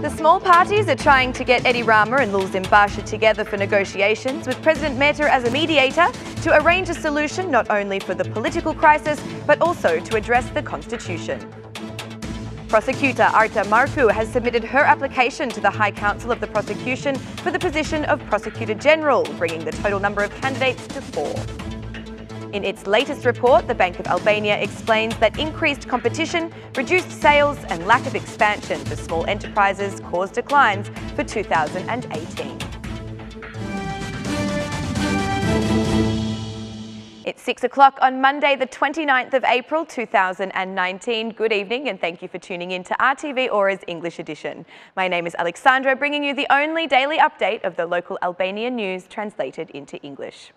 The small parties are trying to get Edi Rama and Lul Zimbasha together for negotiations, with President Mehta as a mediator to arrange a solution not only for the political crisis but also to address the constitution. Prosecutor Arta Marku has submitted her application to the High Council of the Prosecution for the position of Prosecutor General, bringing the total number of candidates to 4. In its latest report, the Bank of Albania explains that increased competition, reduced sales and lack of expansion for small enterprises caused declines for 2018. It's 6 o'clock on Monday, the 29th of April 2019. Good evening and thank you for tuning in to RTV Ora's English edition. My name is Alexandra, bringing you the only daily update of the local Albanian news translated into English.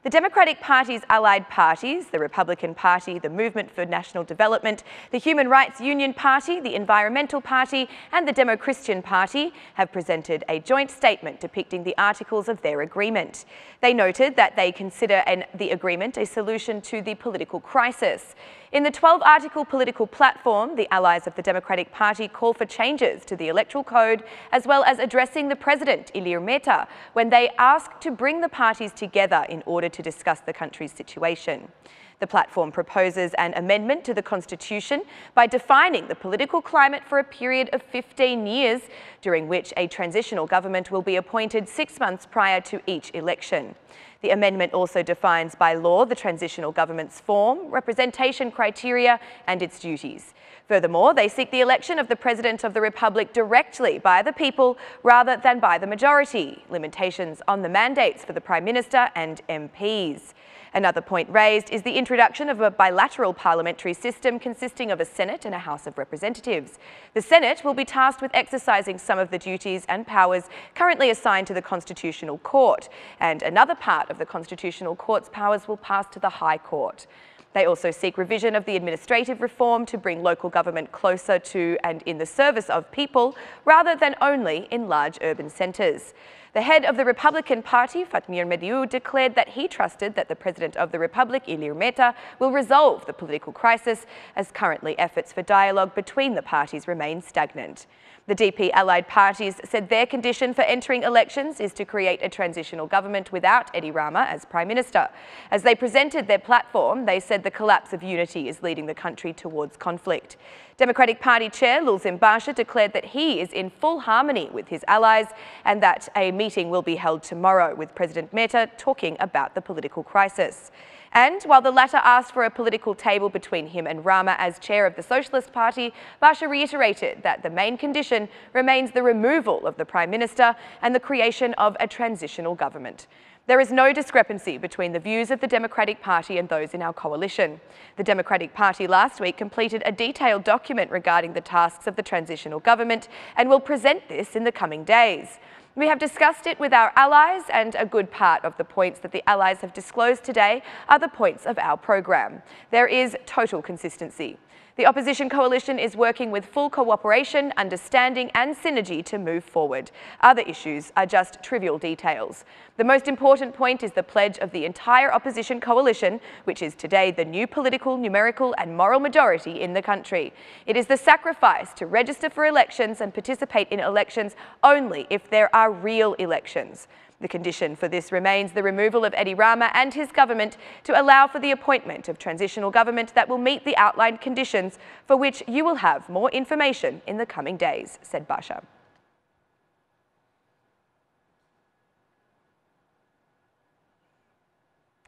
The Democratic Party's allied parties, the Republican Party, the Movement for National Development, the Human Rights Union Party, the Environmental Party and the Demo-Christian Party have presented a joint statement depicting the articles of their agreement. They noted that they consider the agreement a solution to the political crisis. In the 12-article political platform, the allies of the Democratic Party call for changes to the electoral code as well as addressing the president, Ilir Mehta, when they ask to bring the parties together in order to discuss the country's situation. The platform proposes an amendment to the Constitution by defining the political climate for a period of 15 years, during which a transitional government will be appointed 6 months prior to each election. The amendment also defines by law the transitional government's form, representation criteria and its duties. Furthermore, they seek the election of the President of the Republic directly by the people rather than by the majority, limitations on the mandates for the Prime Minister and MPs. Another point raised is the introduction of a bilateral parliamentary system consisting of a Senate and a House of Representatives. The Senate will be tasked with exercising some of the duties and powers currently assigned to the Constitutional Court, and another part of the Constitutional Court's powers will pass to the High Court. They also seek revision of the administrative reform to bring local government closer to and in the service of people, rather than only in large urban centres. The head of the Republican Party, Fatmir Mediu, declared that he trusted that the President of the Republic, Ilir Mehta, will resolve the political crisis, as currently efforts for dialogue between the parties remain stagnant. The DP allied parties said their condition for entering elections is to create a transitional government without Edi Rama as Prime Minister. As they presented their platform, they said the collapse of unity is leading the country towards conflict. Democratic Party Chair Lul Zimbasha declared that he is in full harmony with his allies and that a meeting will be held tomorrow with President Mehta talking about the political crisis. And while the latter asked for a political table between him and Rama as chair of the Socialist Party, Basha reiterated that the main condition remains the removal of the Prime Minister and the creation of a transitional government. There is no discrepancy between the views of the Democratic Party and those in our coalition. The Democratic Party last week completed a detailed document regarding the tasks of the transitional government and will present this in the coming days. We have discussed it with our allies, and a good part of the points that the allies have disclosed today are the points of our program. There is total consistency. The opposition coalition is working with full cooperation, understanding and synergy to move forward. Other issues are just trivial details. The most important point is the pledge of the entire opposition coalition, which is today the new political, numerical and moral majority in the country. It is the sacrifice to register for elections and participate in elections only if there are real elections. The condition for this remains the removal of Edi Rama and his government to allow for the appointment of transitional government that will meet the outlined conditions, for which you will have more information in the coming days, said Basha.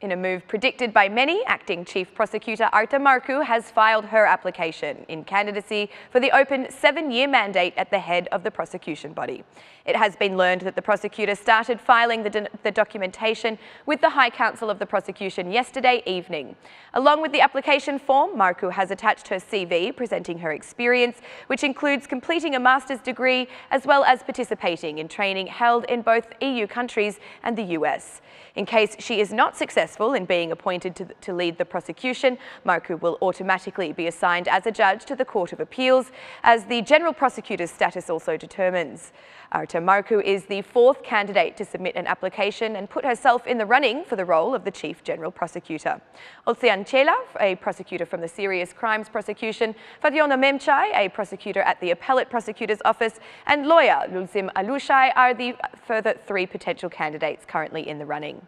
In a move predicted by many, Acting Chief Prosecutor Arta Marku has filed her application in candidacy for the open 7-year mandate at the head of the prosecution body. It has been learned that the prosecutor started filing the documentation with the High Council of the Prosecution yesterday evening. Along with the application form, Marku has attached her CV presenting her experience, which includes completing a master's degree as well as participating in training held in both EU countries and the US. In case she is not successful successful in being appointed to lead the prosecution, Marku will automatically be assigned as a judge to the Court of Appeals, as the General Prosecutor's status also determines. Arta Marku is the fourth candidate to submit an application and put herself in the running for the role of the Chief General Prosecutor. Olcean Chela, a prosecutor from the Serious Crimes Prosecution, Fationa Memchai, a prosecutor at the Appellate Prosecutor's Office, and lawyer Lulzim Alushai are the further three potential candidates currently in the running.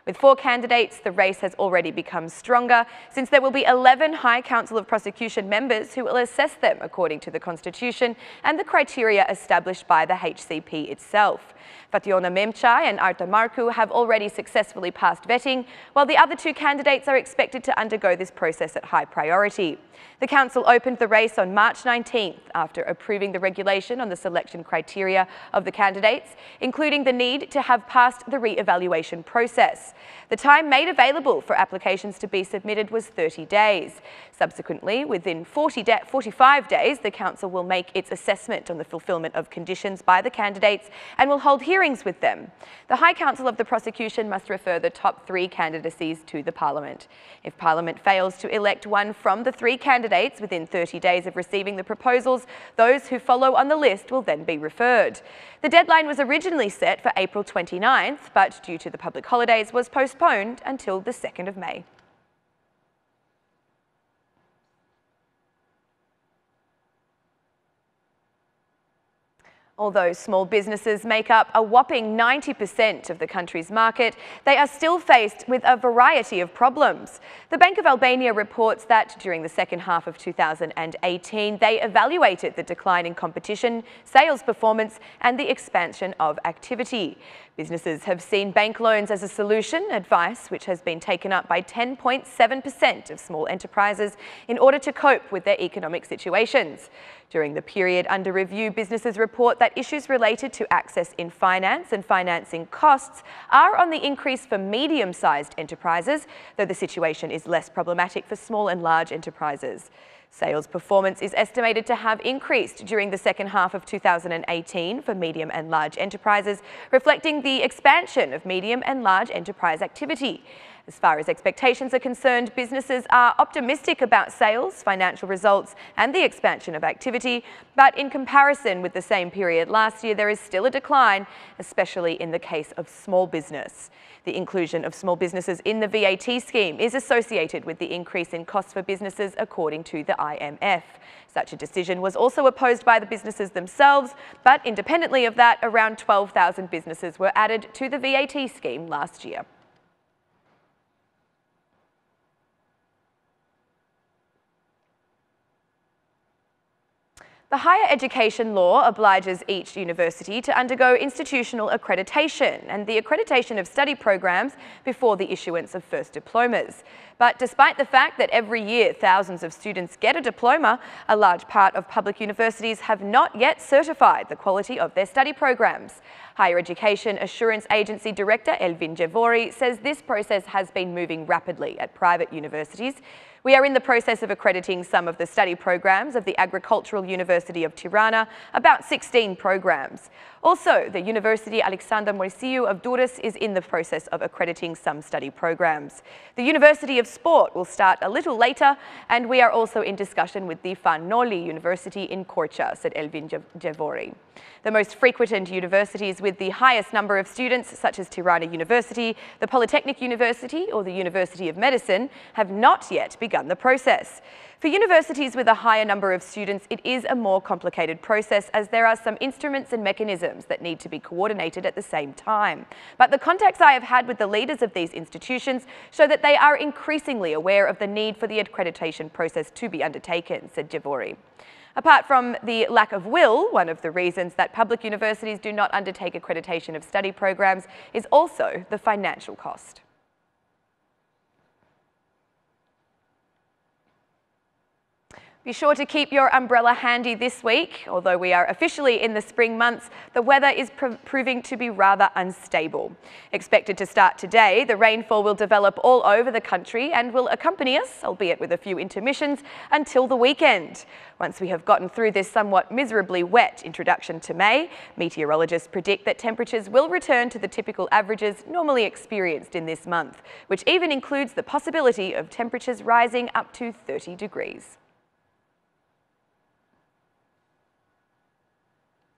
With 4 candidates, the race has already become stronger, since there will be 11 High Council of Prosecution members who will assess them according to the Constitution and the criteria established by the HCP itself. Fationa Memchai and Arta Marku have already successfully passed vetting, while the other 2 candidates are expected to undergo this process at high priority. The Council opened the race on March 19th after approving the regulation on the selection criteria of the candidates, including the need to have passed the re-evaluation process. The time made available for applications to be submitted was 30 days. Subsequently, within 45 days, the Council will make its assessment on the fulfilment of conditions by the candidates and will hold hearings with them. The High Council of the Prosecution must refer the top 3 candidacies to the Parliament. If Parliament fails to elect one from the 3 candidates within 30 days of receiving the proposals, those who follow on the list will then be referred. The deadline was originally set for April 29th, but due to the public holidays was postponed until the 2nd of May. Although small businesses make up a whopping 90% of the country's market, they are still faced with a variety of problems. The Bank of Albania reports that during the second half of 2018, they evaluated the decline in competition, sales performance, and the expansion of activity. Businesses have seen bank loans as a solution, advice which has been taken up by 10.7% of small enterprises in order to cope with their economic situations. During the period under review, businesses report that issues related to access in finance and financing costs are on the increase for medium-sized enterprises, though the situation is less problematic for small and large enterprises. Sales performance is estimated to have increased during the second half of 2018 for medium and large enterprises, reflecting the expansion of medium and large enterprise activity. As far as expectations are concerned, businesses are optimistic about sales, financial results, and the expansion of activity, but in comparison with the same period last year, there is still a decline, especially in the case of small business. The inclusion of small businesses in the VAT scheme is associated with the increase in costs for businesses, according to the IMF. Such a decision was also opposed by the businesses themselves, but independently of that, around 12,000 businesses were added to the VAT scheme last year. The higher education law obliges each university to undergo institutional accreditation and the accreditation of study programs before the issuance of first diplomas. But despite the fact that every year thousands of students get a diploma, a large part of public universities have not yet certified the quality of their study programs. Higher Education Assurance Agency Director Elvin Javori says this process has been moving rapidly at private universities. We are in the process of accrediting some of the study programs of the Agricultural University of Tirana, about 16 programs. Also, the University Alexander Moisiu of Durrës is in the process of accrediting some study programs. The University of Sport will start a little later, and we are also in discussion with the Fanoli University in Korça, said Elvin Javori. The most frequented universities with the highest number of students, such as Tirana University, the Polytechnic University or the University of Medicine, have not yet begun the process. For universities with a higher number of students, it is a more complicated process as there are some instruments and mechanisms that need to be coordinated at the same time. But the contacts I have had with the leaders of these institutions show that they are increasingly aware of the need for the accreditation process to be undertaken, said Javori. Apart from the lack of will, one of the reasons that public universities do not undertake accreditation of study programs is also the financial cost. Be sure to keep your umbrella handy this week. Although we are officially in the spring months, the weather is proving to be rather unstable. Expected to start today, the rainfall will develop all over the country and will accompany us, albeit with a few intermissions, until the weekend. Once we have gotten through this somewhat miserably wet introduction to May, meteorologists predict that temperatures will return to the typical averages normally experienced in this month, which even includes the possibility of temperatures rising up to 30 degrees.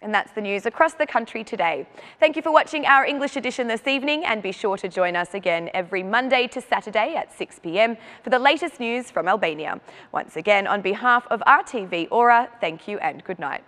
And that's the news across the country today. Thank you for watching our English edition this evening, and be sure to join us again every Monday to Saturday at 6 p.m. for the latest news from Albania. Once again, on behalf of RTV Ora, thank you and good night.